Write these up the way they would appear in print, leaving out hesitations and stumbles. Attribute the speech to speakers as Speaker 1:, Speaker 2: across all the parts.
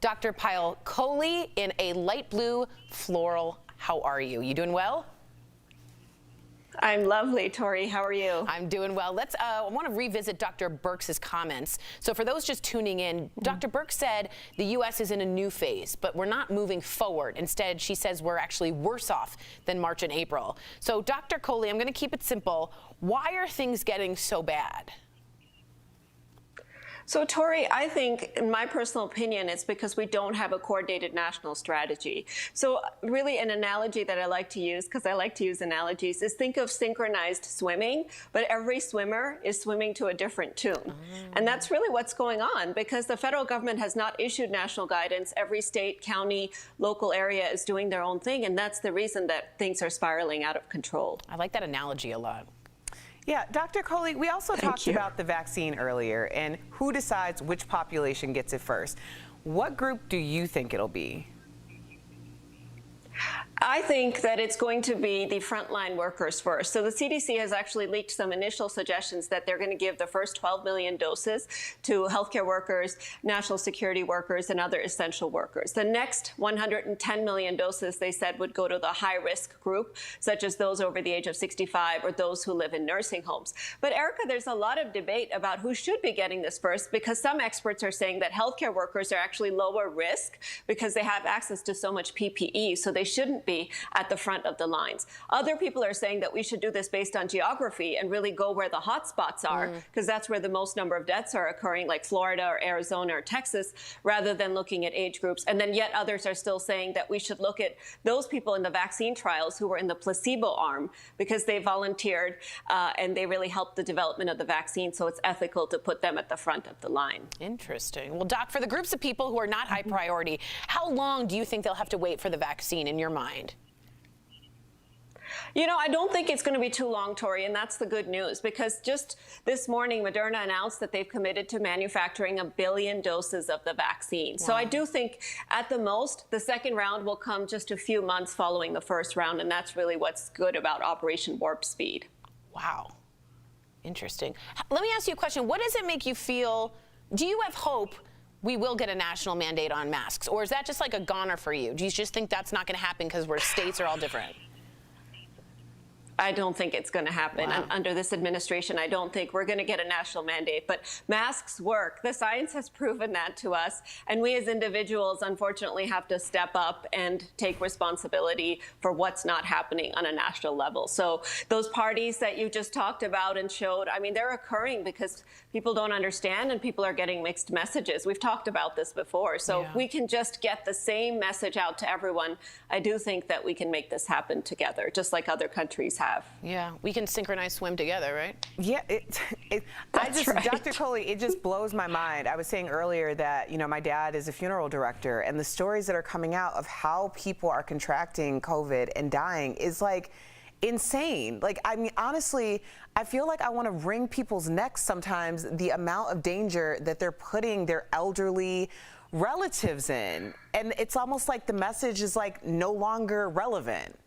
Speaker 1: Dr. Payal Kohli in a light blue floral. How are you? You doing well?
Speaker 2: I'm lovely, Tori. How are you?
Speaker 1: I'm doing well. I want to revisit Dr. Birx's comments. So for those just tuning in, Dr. Birx said the U.S. is in a new phase, but we're not moving forward. Instead, she says we're actually worse off than March and April. So Dr. Kohli, I'm going to keep it simple. Why are things getting so bad?
Speaker 2: So, Tori, I think, in my personal opinion, it's because we don't have a coordinated national strategy. So really an analogy that I like to use, because I like to use analogies, is think of synchronized swimming, but every swimmer is swimming to a different tune. And that's really what's going on, because the federal government has not issued national guidance. Every state, county, local area is doing their own thing, and that's the reason that things are spiraling out of control.
Speaker 1: I like that analogy a lot.
Speaker 3: Yeah, Dr. Kohli, we also talked about the vaccine earlier and who decides which population gets it first. What group do you think it'll be?
Speaker 2: I think that it's going to be the frontline workers first. So the CDC has actually leaked some initial suggestions that they're going to give the first 12 million doses to healthcare workers, national security workers, and other essential workers. The next 110 million doses, they said, would go to the high-risk group, such as those over the age of 65 or those who live in nursing homes. But Erica, there's a lot of debate about who should be getting this first, because some experts are saying that healthcare workers are actually lower risk because they have access to so much PPE, so they shouldn't be at the front of the lines. Other people are saying that we should do this based on geography and really go where the hot spots are, because that's where the most number of deaths are occurring, like Florida or Arizona or Texas, rather than looking at age groups. And then yet others are still saying that we should look at those people in the vaccine trials who were in the placebo arm, because they volunteered and they really helped the development of the vaccine, so it's ethical to put them at the front of the line.
Speaker 1: Interesting. Well, Doc, for the groups of people who are not high priority, how long do you think they'll have to wait for the vaccine in your mind?
Speaker 2: You know, I don't think it's going to be too long, Tori, and that's the good news, because just this morning, Moderna announced that they've committed to manufacturing 1 billion doses of the vaccine. Wow. So I do think, at the most, the second round will come just a few months following the first round, and that's really what's good about Operation Warp Speed.
Speaker 1: Wow. Interesting. Let me ask you a question. What does it make you feel? Do you have hope we will get a national mandate on masks, or is that just like a goner for you? Do you just think that's not going to happen because states are all different?
Speaker 2: I don't think it's going to happen.
Speaker 1: Wow.
Speaker 2: Under this administration, I don't think we're going to get a national mandate. But masks work. The science has proven that to us. And we as individuals, unfortunately, have to step up and take responsibility for what's not happening on a national level. So those parties that you just talked about and showed, I mean, they're occurring because people don't understand and people are getting mixed messages. We've talked about this before. So if we can just get the same message out to everyone, I do think that we can make this happen together, just like other countries have.
Speaker 1: Yeah, we can synchronize swim together, right?
Speaker 3: Yeah,
Speaker 2: right.
Speaker 3: Dr. Kohli, it just blows my mind. I was saying earlier that, you know, my dad is a funeral director, and the stories that are coming out of how people are contracting COVID and dying is like insane. Like, I mean, honestly, I feel like I want to wring people's necks sometimes, the amount of danger that they're putting their elderly relatives in. And it's almost like the message is like no longer relevant.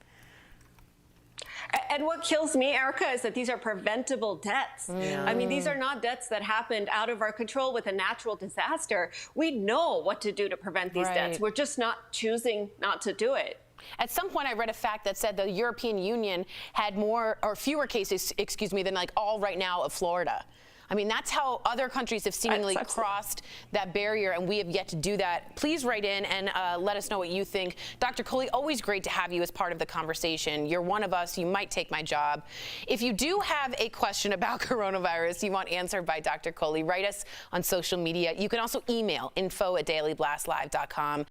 Speaker 2: And what kills me, Erica, is that these are preventable deaths. I mean, these are not deaths that happened out of our control with a natural disaster. We know what to do to prevent these deaths. We're just not choosing not to do it.
Speaker 1: At some point, I read a fact that said the European Union had more or fewer cases, excuse me, than like all right now of Florida. I mean, that's how other countries have seemingly crossed that barrier, and we have yet to do that. Please write in and let us know what you think. Dr. Kohli, always great to have you as part of the conversation. You're one of us. You might take my job. If you do have a question about coronavirus you want answered by Dr. Kohli, write us on social media. You can also email info@dailyblastlive.com.